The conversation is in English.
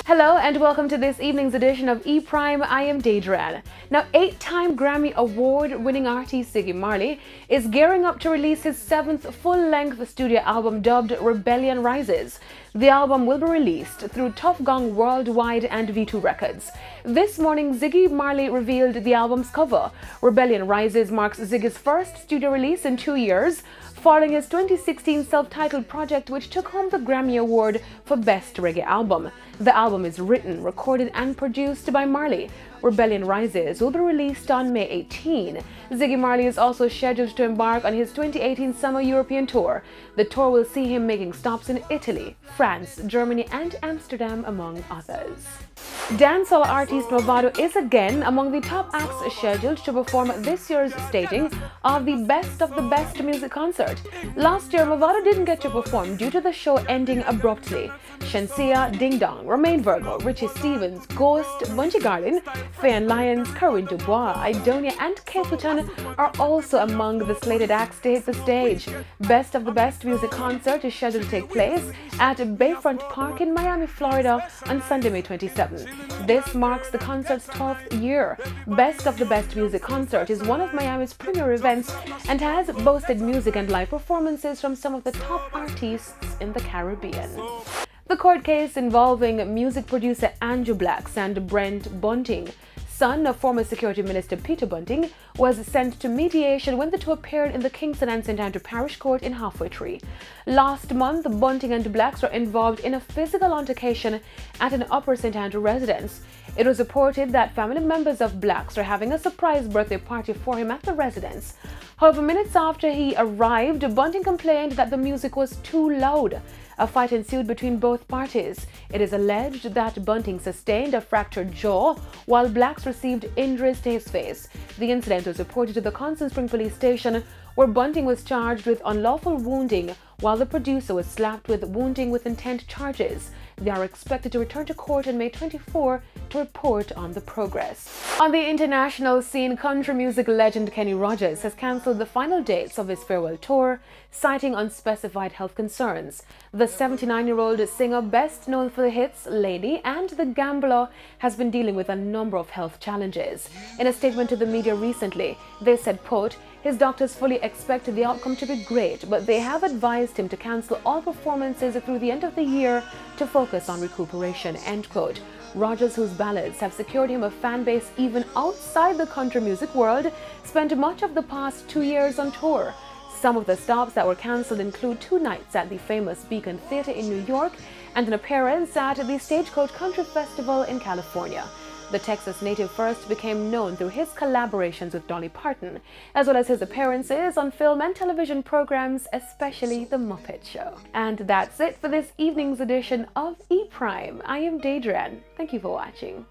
Hello and welcome to this evening's edition of E! Prime. I am Deidran. Now, 8-time Grammy Award-winning artist Ziggy Marley is gearing up to release his 7th full-length studio album dubbed Rebellion Rises. The album will be released through Tough Gong Worldwide and V2 Records. This morning, Ziggy Marley revealed the album's cover. Rebellion Rises marks Ziggy's first studio release in 2 years, following his 2016 self-titled project which took home the Grammy Award for Best Reggae Album. The album is written, recorded and produced by Marley. Rebellion Rises will be released on May 18. Ziggy Marley is also scheduled to embark on his 2018 Summer European Tour. The tour will see him making stops in Italy, France, Germany and Amsterdam, among others. Dancehall artist Mavado is again among the top acts scheduled to perform this year's staging of the Best music concert. Last year, Mavado didn't get to perform due to the show ending abruptly. Shensia, Ding Dong, Romain Virgo, Richie Stevens, Ghost, Bunji Garlin, Faye and Lyons, Corinne Dubois, Idonia and Capleton are also among the slated acts to hit the stage. Best music concert is scheduled to take place at Bayfront Park in Miami, Florida on Sunday, May 27. This marks the concert's 12th year. Best music concert is one of Miami's premier events and has boasted music and live performances from some of the top artists in the Caribbean. The court case involving music producer Andrew Blacks and Brent Bunting, son of former Security Minister Peter Bunting, was sent to mediation when the two appeared in the Kingston and St. Andrew Parish Court in Halfway Tree. Last month, Bunting and Blacks were involved in a physical altercation at an Upper St. Andrew residence. It was reported that family members of Blacks were having a surprise birthday party for him at the residence. However, minutes after he arrived, Bunting complained that the music was too loud. A fight ensued between both parties. It is alleged that Bunting sustained a fractured jaw while Blacks received injuries to his face. The incident was reported to the Constant Spring Police Station, where Bunting was charged with unlawful wounding while the producer was slapped with wounding with intent charges. They are expected to return to court on May 24 to report on the progress. On the international scene, country music legend Kenny Rogers has cancelled the final dates of his farewell tour, citing unspecified health concerns. The 79-year-old singer, best known for the hits Lady and The Gambler, has been dealing with a number of health challenges. In a statement to the media recently, they said, quote, his doctors fully expected the outcome to be great, but they have advised him to cancel all performances through the end of the year to focus on recuperation, end quote. Rogers, whose ballads have secured him a fan base even outside the country music world, spent much of the past 2 years on tour. Some of the stops that were cancelled include 2 nights at the famous Beacon Theatre in New York and an appearance at the Stagecoach Country Festival in California. The Texas native first became known through his collaborations with Dolly Parton, as well as his appearances on film and television programs, especially The Muppet Show. And that's it for this evening's edition of E! Prime. I am Deidran. Thank you for watching.